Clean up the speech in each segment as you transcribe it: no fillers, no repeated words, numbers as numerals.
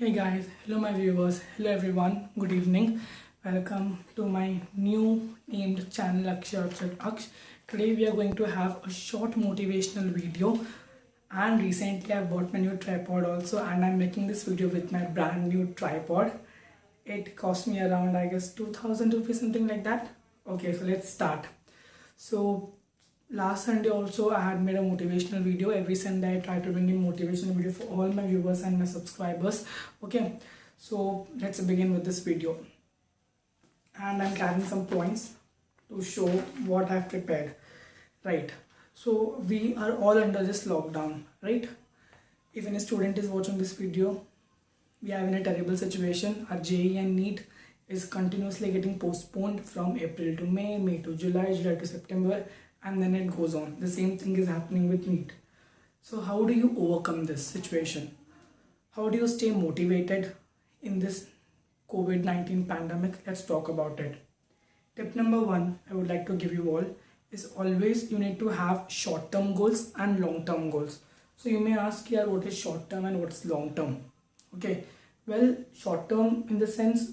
Hey guys, hello my viewers, hello everyone, good evening. Welcome to my new named channel Aksh. Today we are going to have a short motivational video, and recently I bought my new tripod also, and I'm making this video with my brand new tripod. It cost me around I guess 2000 rupees, something like that. Okay, so let's start. So last Sunday also I had made a motivational video. Every Sunday I try to bring in motivational video for all my viewers and my subscribers. Okay, so let's begin with this video. And I'm carrying some points to show what I've prepared. Right, so we are all under this lockdown, right? Even a student is watching this video, we are in a terrible situation. Our JEE and NEET is continuously getting postponed from April to May, May to July, July to September, and then it goes on. The same thing is happening with NEET. So how do you overcome this situation? How do you stay motivated in this COVID-19 pandemic? Let's talk about it. Tip number one I would like to give you all is always you need to have short-term goals and long-term goals. So you may ask here, what is short-term and what's long-term? Okay, well, short-term in the sense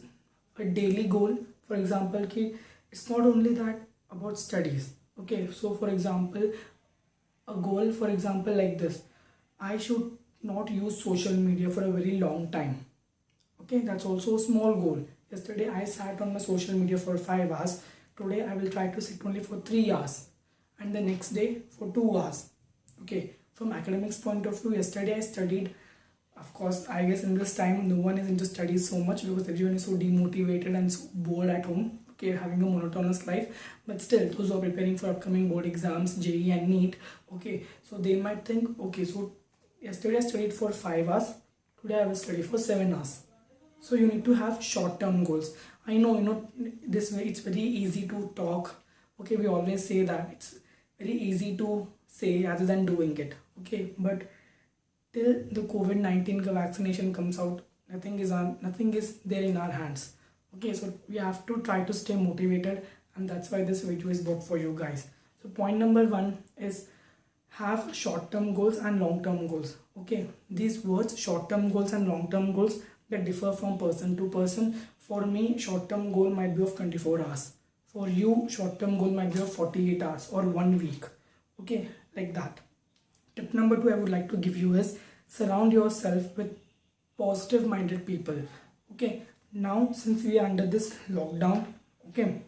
a daily goal. For example, it's not only that about studies. Okay, so for example, a goal, for example, like this: I should not use social media for a very long time. Okay, that's also a small goal. Yesterday I sat on my social media for 5 hours. Today I will try to sit only for 3 hours, and the next day for 2 hours. Okay, from academics point of view, yesterday I studied. Of course, I guess in this time no one is into studies so much because everyone is so demotivated and so bored at home. Okay, having a monotonous life. But still, those who are preparing for upcoming board exams, JEE and NEET, okay, so they might think, okay, so yesterday I studied for 5 hours, today I will study for 7 hours. So you need to have short-term goals. I know, this way it's very easy to talk. Okay, we always say that it's very easy to say rather than doing it. Okay, but till the COVID-19 vaccination comes out, nothing is there in our hands. Okay, so we have to try to stay motivated, and that's why this video is bought for you guys. So point number one is have short-term goals and long-term goals. Okay, these words, short-term goals and long-term goals, that differ from person to person. For me, short-term goal might be of 24 hours. For you, short-term goal might be of 48 hours or 1 week. Okay, like that. Tip number two I would like to give you is surround yourself with positive minded people. Okay, now since we are under this lockdown, okay,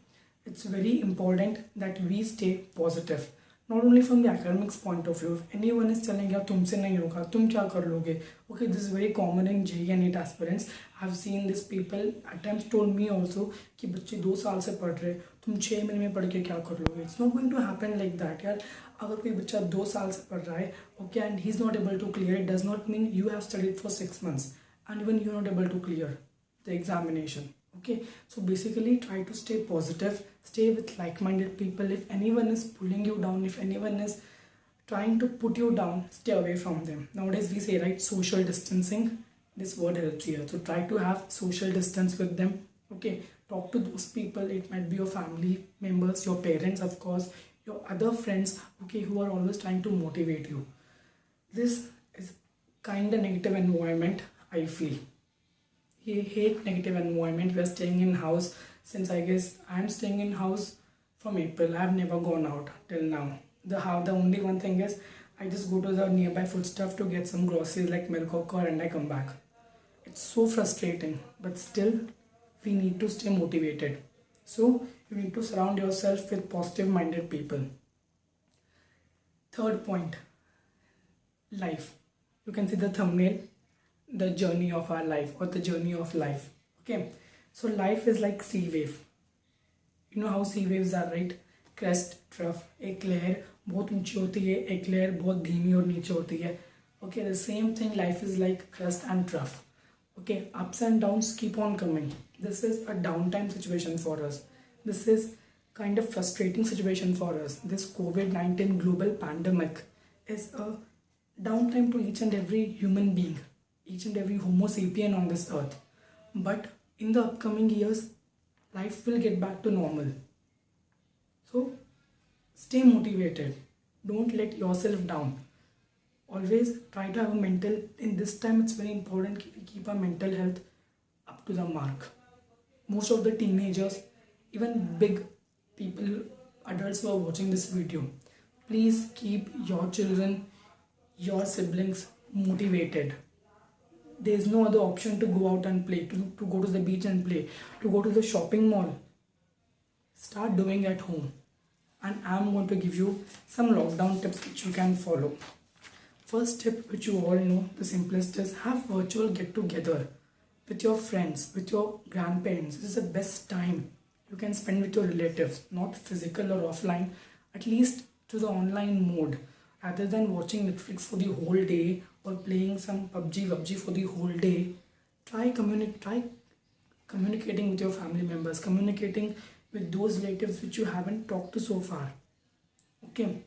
it's very important that we stay positive. Not only from the academics point of view. If anyone is telling you तुमसे नहीं होगा, तुम क्या कर लोगे? Okay, this is very common in JEE and NEET aspirants. I've seen this people at times told me also कि बच्चे 2 साल से पढ़ रहे, तुम 6 महीने में पढ़ के क्या कर लोगे? It's not going to happen like that यार. अगर कोई बच्चा 2 साल से पढ़ रहा है, okay, and he's not able to clear, it does not mean you have studied for 6 months and even you're not able to clear the examination. Okay, so basically try to stay positive, stay with like-minded people. If anyone is pulling you down, if anyone is trying to put you down, stay away from them. Nowadays we say, right, social distancing. This word helps here. So try to have social distance with them. Okay, talk to those people. It might be your family members, your parents, of course, your other friends, okay, who are always trying to motivate you. This is kind of negative environment, I feel. I hate negative environment. We are staying in house since, I guess, I'm staying in house from April. I've never gone out till now. The only one thing is I just go to the nearby foodstuff to get some groceries like milk or curd, and I come back. It's so frustrating, but still we need to stay motivated. So you need to surround yourself with positive minded people. Third point, life. You can see the thumbnail, the journey of our life or the journey of life. Okay, so life is like sea wave. You know how sea waves are, right? Crest, trough. एक लहर बहुत ऊंची होती है, एक लहर बहुत धीमी और नीचे होती है. Okay, the same thing, life is like crest and trough. Okay, ups and downs keep on coming. This is a downtime situation for us. This is kind of frustrating situation for us. This COVID-19 global pandemic is a downtime to each and every human being, each and every homo sapien on this earth. But in the upcoming years, life will get back to normal. So stay motivated. Don't let yourself down. always try to have a mental, in this time it's very important we keep our mental health up to the mark. Most of the teenagers, even big people, adults who are watching this video, please keep your children, your siblings motivated. There is no other option to go out and play, to go to the beach and play, to go to the shopping mall. Start doing at home. And I'm going to give you some lockdown tips which you can follow. First tip, which you all know, the simplest, is have virtual get together with your friends, with your grandparents. This is the best time you can spend with your relatives, not physical or offline, at least to the online mode. Rather than watching Netflix for the whole day or playing some PUBG for the whole day, try communicating with your family members, communicating with those relatives which you haven't talked to so far. Okay.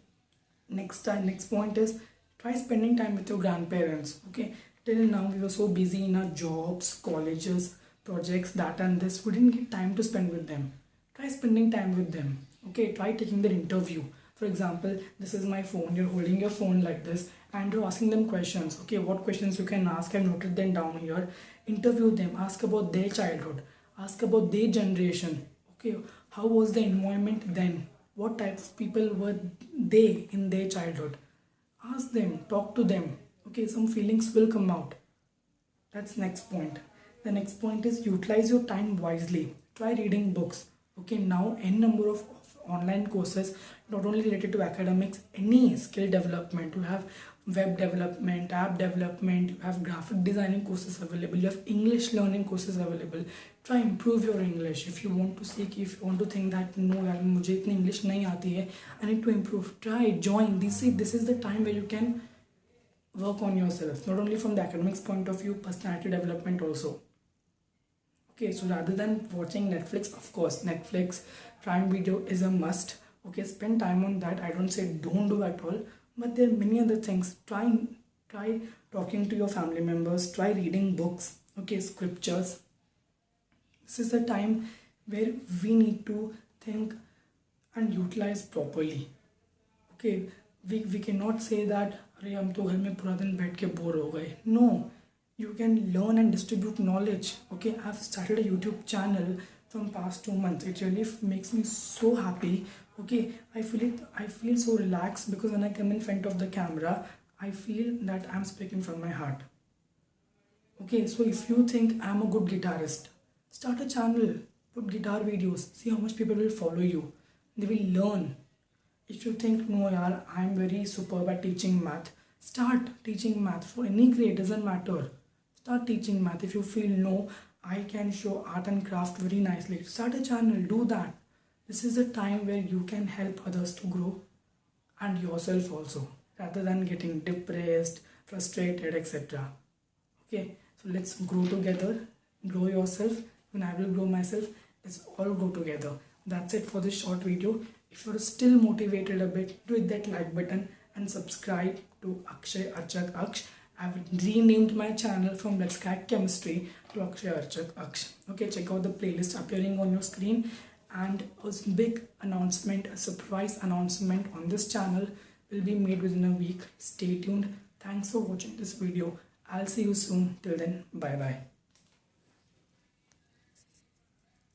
Next point is try spending time with your grandparents. Okay. Till now we were so busy in our jobs, colleges, projects, that and this. We didn't get time to spend with them. Try spending time with them. Okay. Try taking their interview. For example, this is my phone. You're holding your phone like this and you're asking them questions. Okay, what questions you can ask? I've noted them down here. Interview them. Ask about their childhood. Ask about their generation. Okay, how was the environment then? What type of people were they in their childhood? Ask them. Talk to them. Okay, some feelings will come out. That's next point. The next point is utilize your time wisely. Try reading books. Okay, now n number of online courses, not only related to academics, any skill development. You have web development, app development, you have graphic designing courses available, you have English learning courses available. Try improve your English. If you want to seek, if you want to think that no yaar mujhe itni English nahi aati hai, I need to improve, try, join. This is the time where you can work on yourself, not only from the academics point of view, personality development also. Okay, so rather than watching Netflix, of course, Netflix, Prime Video is a must. Okay, spend time on that. I don't say don't do at all, but there are many other things. Try talking to your family members. Try reading books. Okay, scriptures. This is the time where we need to think and utilize properly. Okay, we cannot say that अरे हम तो घर में पूरा दिन बैठ के bore हो गए. No. You can learn and distribute knowledge. Okay, I've started a YouTube channel from past 2 months. It really makes me so happy. Okay, I feel so relaxed because when I come in front of the camera, I feel that I'm speaking from my heart. Okay, so if you think I'm a good guitarist, start a channel, put guitar videos, see how much people will follow you. They will learn. If you think no yaar, I'm very superb at teaching math, start teaching math. For any grade, doesn't matter. Start teaching math. If you feel no, I can show art and craft very nicely, start a channel, do that. This is a time where you can help others to grow and yourself also, rather than getting depressed, frustrated, etc. Okay, so let's grow together. Grow yourself, and I will grow myself. Let's all go together. That's it for this short video. If you're still motivated a bit, hit that like button and subscribe to Akshay Archak Aksh. I've renamed my channel from Let's Crack Chemistry to Akshay Archak Aksh. Okay, check out the playlist appearing on your screen. And a big announcement, a surprise announcement on this channel will be made within a week. Stay tuned. Thanks for watching this video. I'll see you soon. Till then, bye bye.